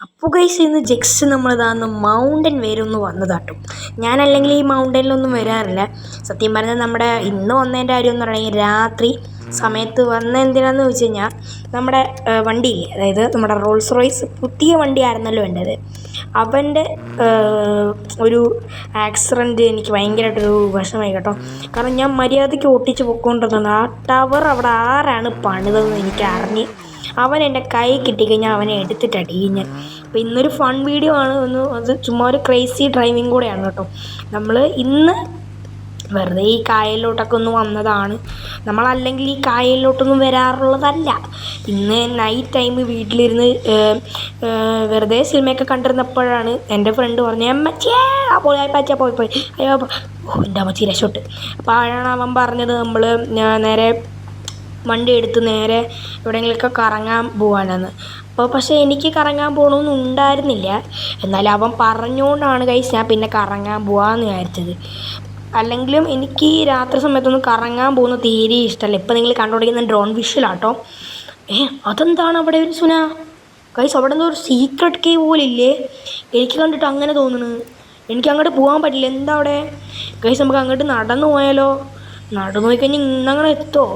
അപ്പോൾ ഗൈസ് ഇന്ന് just നമ്മളിതാന്ന് mountain വരെ ഒന്ന് വന്നതാട്ടോ. ഞാനല്ലെങ്കിൽ ഈ മൗണ്ടനിലൊന്നും വരാറില്ല. സത്യം പറഞ്ഞാൽ നമ്മുടെ ഇന്ന് വന്നതിൻ്റെ കാര്യം എന്ന് പറയുകയാണെങ്കിൽ രാത്രി സമയത്ത് വന്ന എന്തിനാന്ന് വെച്ച് കഴിഞ്ഞാൽ നമ്മുടെ വണ്ടിയില്ലേ, അതായത് നമ്മുടെ റോൾസ് റോയ്സ് പുതിയ വണ്ടിയായിരുന്നല്ലോ എൻ്റേത്. അവൻ്റെ ഒരു ആക്സിഡൻറ്റ് എനിക്ക് ഭയങ്കരമായിട്ടൊരു വിഷമമായി കേട്ടോ. കാരണം ഞാൻ മര്യാദയ്ക്ക് ഓട്ടിച്ച് പൊയ്ക്കൊണ്ടിരുന്നത് ആ ടവർ അവിടെ ആരാണ് പണിതെന്ന് എനിക്ക് അറിഞ്ഞ് അവൻ എൻ്റെ കൈ കിട്ടിക്കഴിഞ്ഞാൽ അവനെ എടുത്തിട്ട് അടിയും ഞാൻ. അപ്പോൾ ഇന്നൊരു ഫൺ വീഡിയോ ആണ്, അത് ചുമ്മാ ഒരു ക്രേസി ഡ്രൈവിങ് കൂടെയാണ് കേട്ടോ. നമ്മൾ ഇന്ന് വെറുതെ ഈ കായലിലോട്ടൊക്കെ ഒന്ന് വന്നതാണ്. നമ്മളല്ലെങ്കിൽ ഈ കായലിലോട്ടൊന്നും വരാറുള്ളതല്ല. ഇന്ന് നൈറ്റ് ടൈം വീട്ടിലിരുന്ന് വെറുതെ സിനിമയൊക്കെ കണ്ടിരുന്നപ്പോഴാണ് എൻ്റെ ഫ്രണ്ട് പറഞ്ഞത് അമ്മച്ചേ പോയി പച്ച പോയി അയ്യോ എൻ്റെ അമ്മച്ചി രക്ഷോട്ട്. അപ്പോൾ ആഴാണ് അവൻ പറഞ്ഞത് നമ്മൾ നേരെ വണ്ടി എടുത്ത് നേരെ എവിടെയെങ്കിലുമൊക്കെ കറങ്ങാൻ പോകാനെന്ന്. അപ്പോൾ പക്ഷേ എനിക്ക് കറങ്ങാൻ പോകണമെന്നും ഉണ്ടായിരുന്നില്ല. എന്നാലും അവൻ പറഞ്ഞുകൊണ്ടാണ് ഗൈസ് ഞാൻ പിന്നെ കറങ്ങാൻ പോകാമെന്ന് വിചാരിച്ചത്. അല്ലെങ്കിലും എനിക്ക് രാത്രി സമയത്തൊന്നും കറങ്ങാൻ പോകുന്ന തീരെ ഇഷ്ടമല്ല. ഇപ്പോൾ നിങ്ങൾ കണ്ടുകൊണ്ടിരിക്കുന്ന ഡ്രോൺ വിഷ്വലാട്ടോ. അതെന്താണ് അവിടെ ഒരു സുന ഗൈസ്? അവിടെ എന്തോ ഒരു സീക്രട്ട് കേവ് പോലെ ഇല്ലേ? എനിക്ക് കണ്ടിട്ട് അങ്ങനെ തോന്നുന്നു. എനിക്ക് അങ്ങോട്ട് പോകാൻ പറ്റില്ല. എന്താ അവിടെ ഗൈസ്? നമുക്ക് അങ്ങോട്ട് നടന്നു പോയാലോ? നടന്നു പോയി കഴിഞ്ഞാൽ ഇന്നങ്ങനെ എത്തുമോ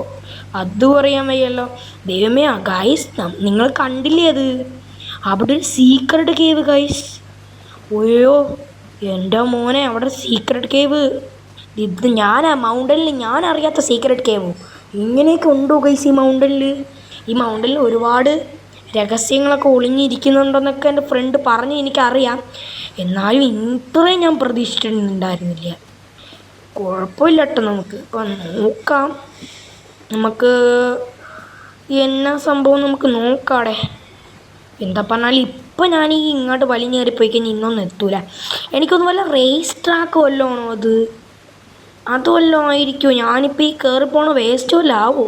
അതും അറിയാൻ വയ്യല്ലോ. ദൈവമേ ഗൈസ്, നിങ്ങൾ കണ്ടില്ലേ അത്? അവിടെ ഒരു സീക്രട്ട് കേവ് ഗൈസ്. ഓയോ എൻ്റെ മോനെ, അവിടെ സീക്രട്ട് കേവ്. ഇത് മൗണ്ടനിൽ ഞാൻ അറിയാത്ത സീക്രട്ട് കേവോ? ഇങ്ങനെയൊക്കെ ഉണ്ടോ ഗൈസ് ഈ മൗണ്ടനിൽ? ഈ മൗണ്ടനിൽ ഒരുപാട് രഹസ്യങ്ങളൊക്കെ ഒളിഞ്ഞിരിക്കുന്നുണ്ടെന്നൊക്കെ എൻ്റെ ഫ്രണ്ട് പറഞ്ഞ് എനിക്കറിയാം. എന്നാലും ഇത്രയും ഞാൻ പ്രതീക്ഷിച്ചിട്ടുണ്ടായിരുന്നില്ല. കുഴപ്പമില്ല കേട്ടോ, നമുക്ക് ഇപ്പം നോക്കാം. നമുക്ക് എന്നാ സംഭവം നമുക്ക് നോക്കാടെ. എന്താ പറഞ്ഞാൽ ഇപ്പം ഞാൻ ഈ ഇങ്ങോട്ട് വലിഞ്ഞേറിപ്പോയി കഴിഞ്ഞാൽ ഇന്നൊന്നും എത്തൂല. എനിക്കൊന്നും വല്ല റേസ് ട്രാക്ക് വല്ലതും ആണോ അത്? അതുമല്ലോ ആയിരിക്കുമോ? ഞാനിപ്പോൾ ഈ കയറിപ്പോണ വേസ്റ്റ് വല്ല ആവോ?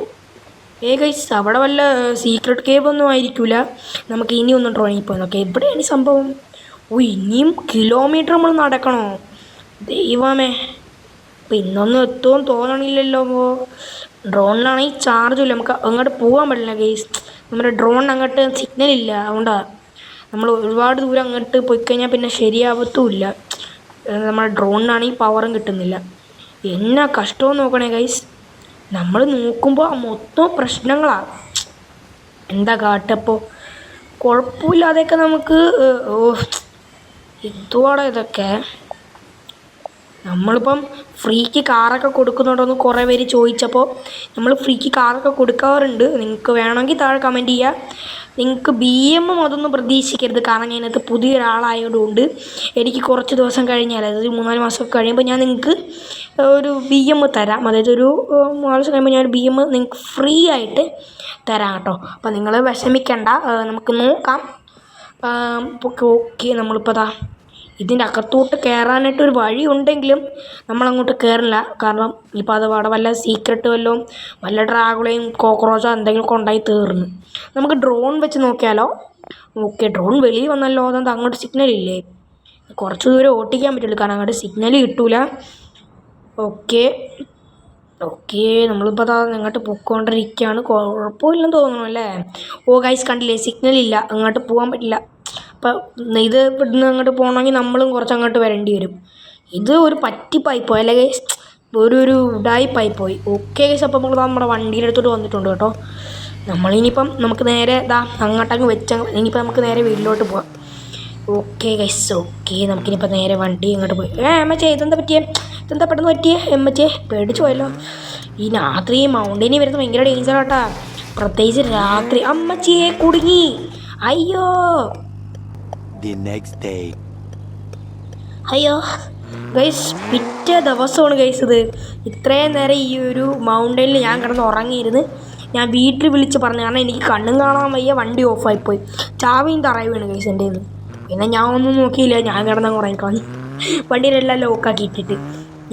ഗൈസ്, അവിടെ വല്ല സീക്രട്ട് കേവ് ഒന്നും ആയിരിക്കില്ല. നമുക്ക് ഇനി ഒന്നും ഡ്രോയിങ്ങിൽ പോയി നോക്കാം. എവിടെയാണ് ഈ സംഭവം? ഇനിയും കിലോമീറ്റർ നമ്മൾ നടക്കണോ? ദൈവമേ, അപ്പം ഇന്നൊന്നും എത്തുമെന്ന് തോന്നണില്ലല്ലോ. ഡ്രോണിനാണെങ്കിൽ ചാർജുമില്ല, നമുക്ക് അങ്ങോട്ട് പോകാൻ പറ്റില്ല ഗൈസ്. നമ്മുടെ ഡ്രോണിന് അങ്ങോട്ട് സിഗ്നലില്ല. അതുകൊണ്ടാണ് നമ്മൾ ഒരുപാട് ദൂരം അങ്ങോട്ട് പോയിക്കഴിഞ്ഞാൽ പിന്നെ ശരിയാവത്തുമില്ല. നമ്മുടെ ഡ്രോണിനാണെങ്കിൽ പവറും കിട്ടുന്നില്ല. എന്നാ കഷ്ടമെന്ന് നോക്കണേ ഗൈസ്. നമ്മൾ നോക്കുമ്പോൾ മൊത്തം പ്രശ്നങ്ങളാണ്. എന്താ കാട്ടപ്പോൾ? കുഴപ്പമില്ലാതെയൊക്കെ നമുക്ക് എന്തുവാടാ ഇതൊക്കെ? നമ്മളിപ്പം ഫ്രീക്ക് കാറൊക്കെ കൊടുക്കുന്നുണ്ടോയെന്ന് കുറേ പേര് ചോദിച്ചപ്പോൾ നമ്മൾ ഫ്രീക്ക് കാറൊക്കെ കൊടുക്കാറുണ്ട്. നിങ്ങൾക്ക് വേണമെങ്കിൽ താഴെ കമൻറ്റ് ചെയ്യുക. നിങ്ങൾക്ക് BM അതൊന്നും പ്രതീക്ഷിക്കരുത്. കാരണം ഞാനത് പുതിയൊരാളായതുകൊണ്ട് എനിക്ക് കുറച്ച് ദിവസം കഴിഞ്ഞാൽ, അതായത് 3-4 മാസമൊക്കെ കഴിയുമ്പോൾ ഞാൻ നിങ്ങൾക്ക് ഒരു BM തരാം. അതായത് ഒരു 3 ദിവസം കഴിയുമ്പോൾ ഞാൻ ഒരു BM നിങ്ങൾക്ക് ഫ്രീ ആയിട്ട് തരാം കേട്ടോ. അപ്പോൾ നിങ്ങൾ വിഷമിക്കണ്ട, നമുക്ക് നോക്കാം. ഓക്കെ, നമ്മളിപ്പോൾ ഇതിൻ്റെ അകത്തോട്ട് കയറാനായിട്ടൊരു വഴി ഉണ്ടെങ്കിലും നമ്മളങ്ങോട്ട് കയറില്ല. കാരണം ഇപ്പോൾ അത് അവിടെ വല്ല സീക്രട്ട് വല്ലതും വല്ല ഡ്രാഗുളയും കോക്രോച്ചോ എന്തെങ്കിലും കൊണ്ടായി തീർന്നു. നമുക്ക് ഡ്രോൺ വെച്ച് നോക്കിയാലോ? ഓക്കെ, ഡ്രോൺ വെളിയിൽ വന്നല്ലോ. അതെന്താ അങ്ങോട്ട് സിഗ്നലില്ലേ? കുറച്ച് ദൂരം ഓട്ടിക്കാൻ പറ്റുള്ളൂ, കാരണം അങ്ങോട്ട് സിഗ്നൽ കിട്ടൂല. ഓക്കെ, നമ്മളിപ്പോൾ അങ്ങോട്ട് പൊയ്ക്കൊണ്ടിരിക്കുകയാണ്. കുഴപ്പമില്ലെന്ന് തോന്നുന്നു അല്ലേ? ഗൈസ് കണ്ടില്ലേ, സിഗ്നലില്ല, അങ്ങോട്ട് പോകാൻ പറ്റില്ല. അപ്പം ഇത് ഇവിടുന്ന് അങ്ങോട്ട് പോകണമെങ്കിൽ നമ്മളും കുറച്ച് അങ്ങോട്ട് വരേണ്ടി വരും. ഇത് ഒരു പറ്റിപ്പായിപ്പോയി അല്ലേ ഗൈസ്? ഒരു ഉഡായിപ്പായിപ്പോയി. ഓക്കെ ഗൈസ്, അപ്പം നമ്മൾ നമ്മുടെ വണ്ടിയുടെ അടുത്തോട്ട് വന്നിട്ടുണ്ട് കേട്ടോ. നമ്മളിനിയിപ്പം നമുക്ക് നേരെ അങ്ങോട്ടങ്ങ് ഇനിയിപ്പോൾ നമുക്ക് നേരെ വീട്ടിലോട്ട് പോകാം. ഓക്കെ ഗൈസ്, ഓക്കെ, നമുക്കിനിപ്പോൾ നേരെ വണ്ടി അങ്ങോട്ട് പോയി. അമ്മച്ചേ ഇതെന്താ പെട്ടെന്ന് പറ്റിയേ? അമ്മച്ചേ പേടിച്ചു പോയല്ലോ. ഈ രാത്രി മൗണ്ടനിൽ വരുന്നത് ഭയങ്കര ഡേഞ്ചർ കേട്ടാ, പ്രത്യേകിച്ച് രാത്രി. അമ്മച്ചിയെ കുടുങ്ങി, അയ്യോ. അയ്യോ ഗൈസ്, പിറ്റേ ദിവസമാണ് ഗൈസ് ഇത്. ഇത്രയും നേരം ഈ ഒരു മൗണ്ടനിൽ ഞാൻ കിടന്ന് ഉറങ്ങിയിരുന്ന് ഞാൻ വീട്ടിൽ വിളിച്ച് പറഞ്ഞു. കാരണം എനിക്ക് കണ്ണും കാണാൻ വയ്യ, വണ്ടി ഓഫായിപ്പോയി, ചാവിയും തറയി വീണ് ഗൈസ് എൻ്റെ കയ്യിൽ. പിന്നെ ഞാൻ ഒന്നും നോക്കിയില്ല, ഞാൻ കിടന്നങ്ങ് ഉറങ്ങിക്കളഞ്ഞു. വണ്ടിയിലെല്ലാം ലോക്കാക്കി ഇട്ടിട്ട്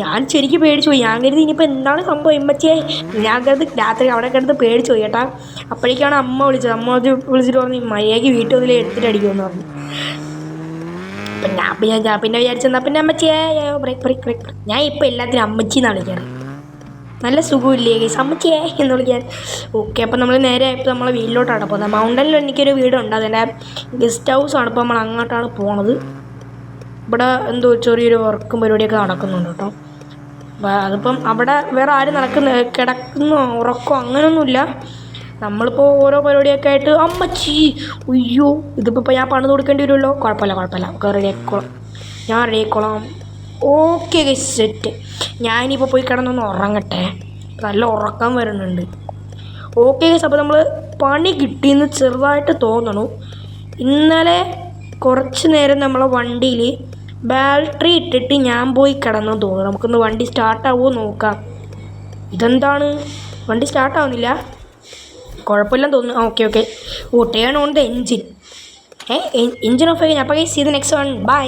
ഞാൻ ശരിക്കും പേടിച്ചു പോയി. ഞാൻ കരുതി ഇനിയിപ്പോൾ എന്താണ് സംഭവം എമ്മച്ചേ. ഞാൻ കരുതി രാത്രി അവിടെ കിടന്ന് പേടിച്ചു പോയി കേട്ടാ. അപ്പോഴേക്കാണ് അമ്മ വിളിച്ചത്. അമ്മ വിളിച്ചിട്ട് പറഞ്ഞു മര്യാദയ്ക്ക് വീട്ടിൽ വന്നിൽ എടുത്തിട്ട് അടിക്കുമെന്ന് പറഞ്ഞു. പിന്നെ വിചാരിച്ചെന്നാൽ പിന്നെ അമ്മച്ചിയെ ബ്രേക്ക് ഞാൻ ഇപ്പോൾ എല്ലാത്തിനും അമ്മച്ചിന്നാണ് വിളിക്കാറ്. നല്ല സുഖമില്ലേ ഗൈസ് അമ്മച്ചിയേ എന്ന് വിളിക്കാൻ. ഓക്കെ അപ്പോൾ നമ്മൾ നേരെ ഇപ്പോൾ നമ്മളെ വീട്ടിലോട്ടാണ് പോകുന്നത്. മൗണ്ടനിൽ എനിക്കൊരു വീടുണ്ട്, അതിൻ്റെ ഗസ്റ്റ് ഹൗസാണ്. ഇപ്പോൾ നമ്മൾ അങ്ങോട്ടാണ് പോണത്. ഇവിടെ എന്തോ ചെറിയൊരു വർക്കും പരിപാടിയൊക്കെ നടക്കുന്നുണ്ട് കേട്ടോ. അതിപ്പം അവിടെ വേറെ ആരും കിടക്കുന്നോ ഉറക്കോ അങ്ങനെയൊന്നുമില്ല. നമ്മളിപ്പോൾ ഓരോ പരിപാടിയൊക്കെ ആയിട്ട് അമ്മച്ചി അയ്യോ ഇതിപ്പോൾ ഞാൻ പണിത് കൊടുക്കേണ്ടി വരുമല്ലോ. കുഴപ്പമില്ല റെഡിയാക്കോളാം, ഞാൻ റെഡിയാക്കോളാം. Okay guys set. ഞാനിപ്പോൾ പോയി കിടന്നൊന്ന് ഉറങ്ങട്ടെ, നല്ല ഉറക്കം വരുന്നുണ്ട്. ഓക്കെ ഗൈസ് അപ്പോൾ നമ്മൾ പണി കിട്ടിയെന്ന് ചെറുതായിട്ട് തോന്നണു. ഇന്നലെ കുറച്ച് നേരം നമ്മളെ വണ്ടിയിൽ ബാറ്ററി ഇട്ടിട്ട് ഞാൻ പോയി കിടന്നു തോന്നുന്നു. നമുക്കൊന്ന് വണ്ടി സ്റ്റാർട്ടാവുമോ നോക്കാം. ഇതെന്താണ് വണ്ടി സ്റ്റാർട്ടാവുന്നില്ല? കുഴപ്പമില്ലെന്ന് തോന്നുന്നു. Okay turn on the engine. Engine off ആയി. അപ്പോൾ guys see the next one. By.